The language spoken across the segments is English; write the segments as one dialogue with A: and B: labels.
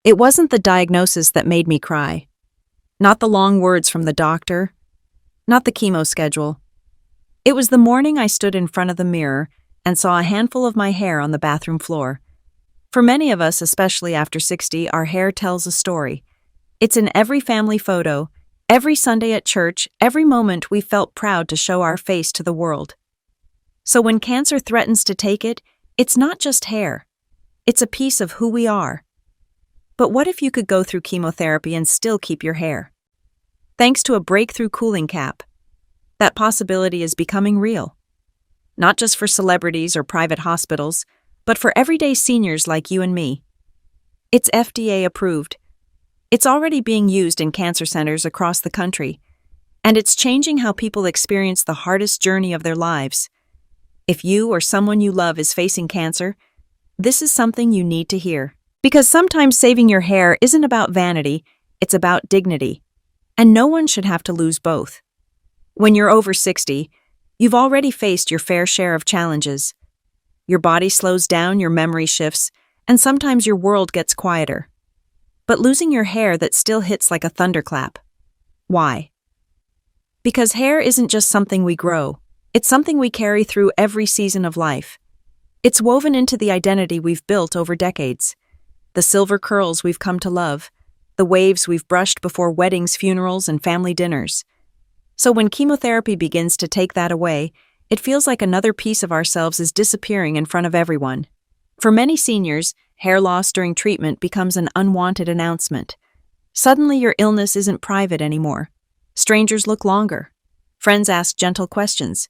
A: It wasn't the diagnosis that made me cry. Not the long words from the doctor. Not the chemo schedule. It was the morning I stood in front of the mirror and saw a handful of my hair on the bathroom floor. For many of us, especially after 60, our hair tells a story. It's in every family photo, every Sunday at church, every moment we felt proud to show our face to the world. So when cancer threatens to take it, it's not just hair. It's a piece of who we are. But what if you could go through chemotherapy and still keep your hair? Thanks to a breakthrough cooling cap, that possibility is becoming real. Not just for celebrities or private hospitals, but for everyday seniors like you and me. It's FDA-approved. It's already being used in cancer centers across the country, and it's changing how people experience the hardest journey of their lives. If you or someone you love is facing cancer, this is something you need to hear. Because sometimes saving your hair isn't about vanity, it's about dignity. And no one should have to lose both. When you're over 60, you've already faced your fair share of challenges. Your body slows down, your memory shifts, and sometimes your world gets quieter. But losing your hair that still hits like a thunderclap. Why? Because hair isn't just something we grow, it's something we carry through every season of life. It's woven into the identity we've built over decades. The silver curls we've come to love, the waves we've brushed before weddings, funerals, and family dinners. So when chemotherapy begins to take that away, it feels like another piece of ourselves is disappearing in front of everyone. For many seniors, hair loss during treatment becomes an unwanted announcement. Suddenly your illness isn't private anymore. Strangers look longer. Friends ask gentle questions.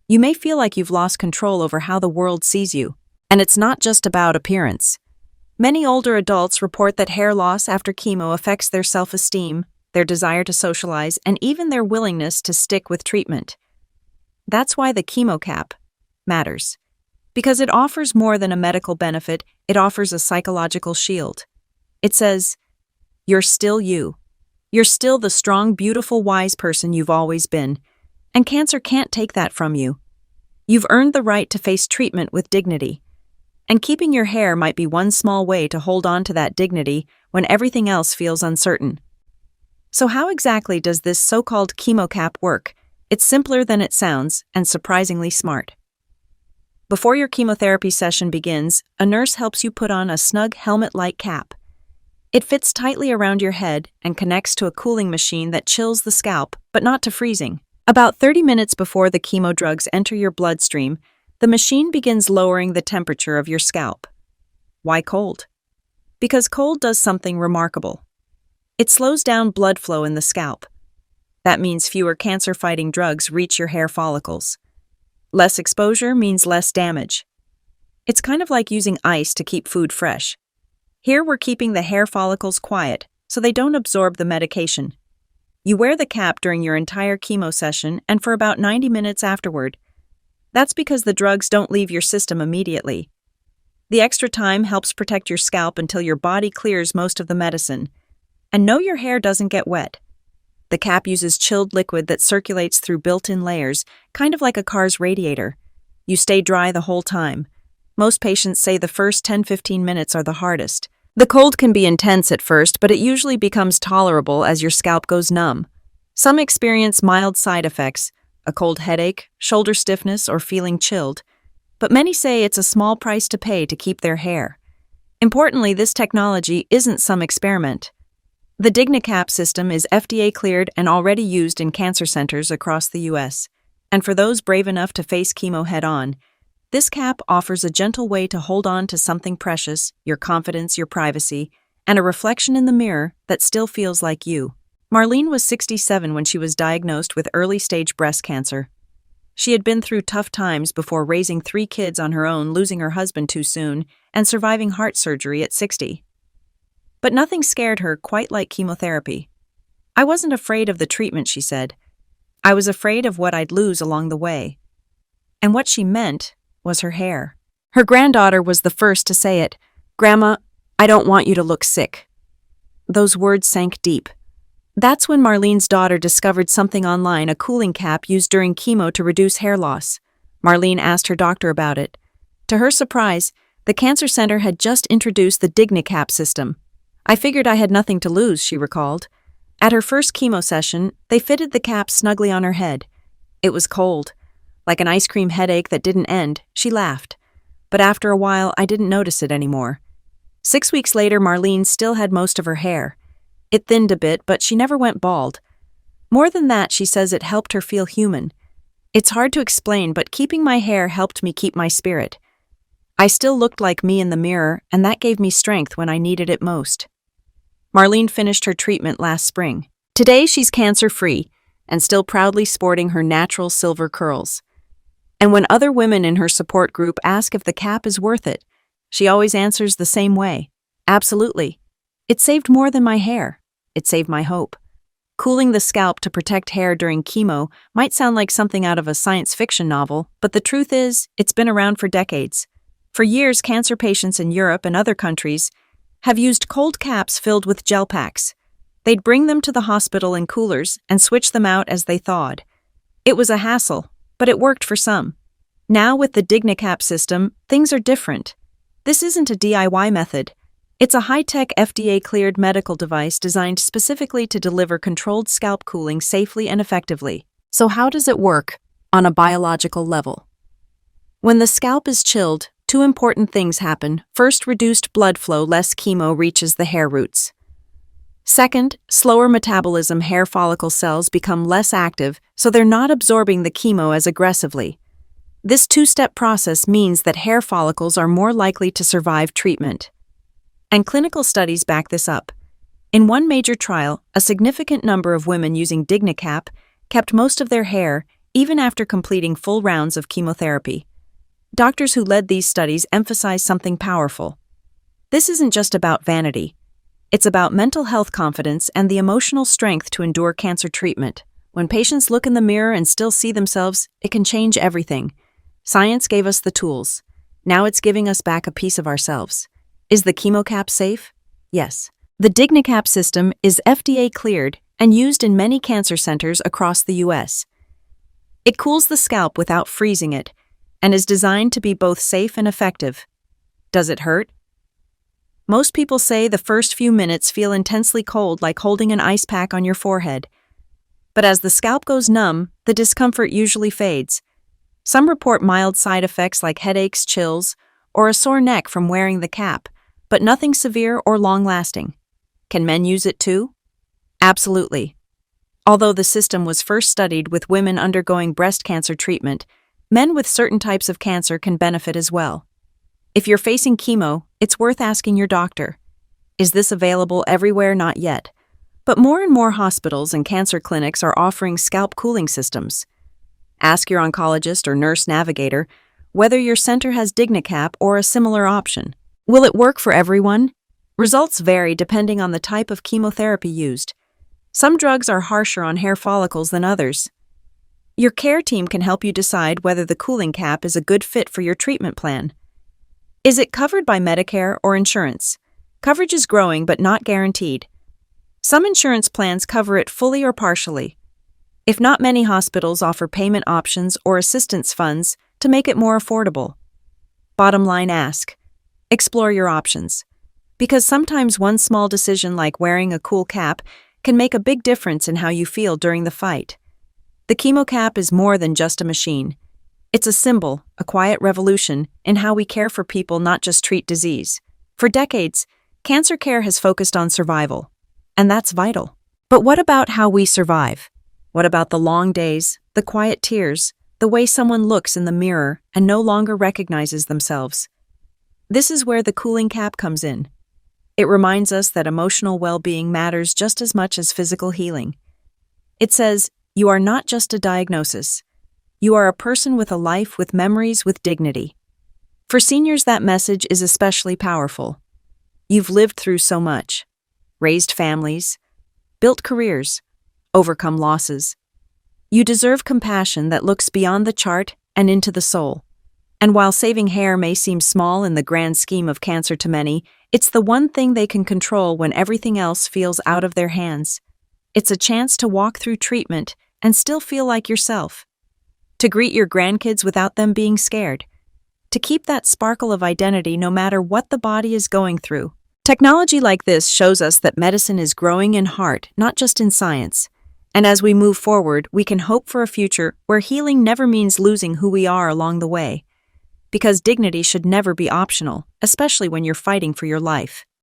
A: You may feel like you've lost control over how the world sees you. And it's not just about appearance. Many older adults report that hair loss after chemo affects their self-esteem, their desire to socialize, and even their willingness to stick with treatment. That's why the chemo cap matters. Because it offers more than a medical benefit, it offers a psychological shield. It says, you're still you. You're still the strong, beautiful, wise person you've always been, and cancer can't take that from you. You've earned the right to face treatment with dignity. And keeping your hair might be one small way to hold on to that dignity when everything else feels uncertain. So how exactly does this so-called chemo cap work? It's simpler than it sounds and surprisingly smart. Before your chemotherapy session begins, a nurse helps you put on a snug helmet-like cap. It fits tightly around your head and connects to a cooling machine that chills the scalp, but not to freezing. About 30 minutes before the chemo drugs enter your bloodstream, the machine begins lowering the temperature of your scalp. Why cold? Because cold does something remarkable. It slows down blood flow in the scalp. That means fewer cancer-fighting drugs reach your hair follicles. Less exposure means less damage. It's kind of like using ice to keep food fresh. Here we're keeping the hair follicles quiet, so they don't absorb the medication. You wear the cap during your entire chemo session and for about 90 minutes afterward. That's because the drugs don't leave your system immediately. The extra time helps protect your scalp until your body clears most of the medicine. And no, your hair doesn't get wet. The cap uses chilled liquid that circulates through built-in layers, kind of like a car's radiator. You stay dry the whole time. Most patients say the first 10-15 minutes are the hardest. The cold can be intense at first, but it usually becomes tolerable as your scalp goes numb. Some experience mild side effects, a cold headache, shoulder stiffness, or feeling chilled, but many say it's a small price to pay to keep their hair. Importantly, this technology isn't some experiment. The DigniCap system is FDA-cleared and already used in cancer centers across the U.S. And for those brave enough to face chemo head-on, this cap offers a gentle way to hold on to something precious, your confidence, your privacy, and a reflection in the mirror that still feels like you. Marlene was 67 when she was diagnosed with early-stage breast cancer. She had been through tough times before raising 3 kids on her own, losing her husband too soon, and surviving heart surgery at 60. But nothing scared her quite like chemotherapy. I wasn't afraid of the treatment, she said. I was afraid of what I'd lose along the way. And what she meant was her hair. Her granddaughter was the first to say it. "Grandma, I don't want you to look sick." Those words sank deep. That's when Marlene's daughter discovered something online, a cooling cap used during chemo to reduce hair loss. Marlene asked her doctor about it. To her surprise, the cancer center had just introduced the DigniCap system, I figured I had nothing to lose, she recalled. At her first chemo session, they fitted the cap snugly on her head. It was cold. Like an ice cream headache that didn't end, she laughed. But after a while, I didn't notice it anymore. 6 weeks later, Marlene still had most of her hair. It thinned a bit, but she never went bald. More than that, she says it helped her feel human. It's hard to explain, but keeping my hair helped me keep my spirit. I still looked like me in the mirror, and that gave me strength when I needed it most. Marlene finished her treatment last spring. Today, she's cancer-free and still proudly sporting her natural silver curls. And when other women in her support group ask if the cap is worth it, she always answers the same way. Absolutely. It saved more than my hair. It saved my hope. Cooling the scalp to protect hair during chemo might sound like something out of a science fiction novel, but the truth is, it's been around for decades. For years, cancer patients in Europe and other countries have used cold caps filled with gel packs. They'd bring them to the hospital in coolers and switch them out as they thawed. It was a hassle, but it worked for some. Now with the DigniCap system, things are different. This isn't a DIY method. It's a high-tech FDA-cleared medical device designed specifically to deliver controlled scalp cooling safely and effectively. So how does it work on a biological level? When the scalp is chilled, two important things happen. First, reduced blood flow, less chemo reaches the hair roots. Second, slower metabolism, hair follicle cells become less active, so they're not absorbing the chemo as aggressively. This two-step process means that hair follicles are more likely to survive treatment. And clinical studies back this up. In one major trial, a significant number of women using DigniCap kept most of their hair even after completing full rounds of chemotherapy. Doctors who led these studies emphasized something powerful. This isn't just about vanity. It's about mental health confidence and the emotional strength to endure cancer treatment. When patients look in the mirror and still see themselves, it can change everything. Science gave us the tools. Now it's giving us back a piece of ourselves. Is the chemo cap safe? Yes. The DigniCap system is FDA cleared and used in many cancer centers across the U.S. It cools the scalp without freezing it and is designed to be both safe and effective. Does it hurt? Most people say the first few minutes feel intensely cold, like holding an ice pack on your forehead. But as the scalp goes numb, the discomfort usually fades. Some report mild side effects like headaches, chills, or a sore neck from wearing the cap, but nothing severe or long-lasting. Can men use it too? Absolutely. Although the system was first studied with women undergoing breast cancer treatment, men with certain types of cancer can benefit as well. If you're facing chemo, it's worth asking your doctor. Is this available everywhere? Not yet. But more and more hospitals and cancer clinics are offering scalp cooling systems. Ask your oncologist or nurse navigator whether your center has DigniCap or a similar option. Will it work for everyone? Results vary depending on the type of chemotherapy used. Some drugs are harsher on hair follicles than others. Your care team can help you decide whether the cooling cap is a good fit for your treatment plan. Is it covered by Medicare or insurance? Coverage is growing but not guaranteed. Some insurance plans cover it fully or partially. If not, many hospitals offer payment options or assistance funds to make it more affordable. Bottom line, ask. Explore your options. Because sometimes one small decision like wearing a cool cap can make a big difference in how you feel during the fight. The chemo cap is more than just a machine. It's a symbol, a quiet revolution in how we care for people, not just treat disease. For decades, cancer care has focused on survival, and that's vital. But what about how we survive? What about the long days, the quiet tears, the way someone looks in the mirror and no longer recognizes themselves? This is where the cooling cap comes in. It reminds us that emotional well-being matters just as much as physical healing. It says, you are not just a diagnosis. You are a person with a life, with memories, with dignity. For seniors, that message is especially powerful. You've lived through so much. Raised families, built careers, overcome losses. You deserve compassion that looks beyond the chart and into the soul. And while saving hair may seem small in the grand scheme of cancer to many, it's the one thing they can control when everything else feels out of their hands. It's a chance to walk through treatment and still feel like yourself. To greet your grandkids without them being scared. To keep that sparkle of identity no matter what the body is going through. Technology like this shows us that medicine is growing in heart, not just in science. And as we move forward, we can hope for a future where healing never means losing who we are along the way. Because dignity should never be optional, especially when you're fighting for your life.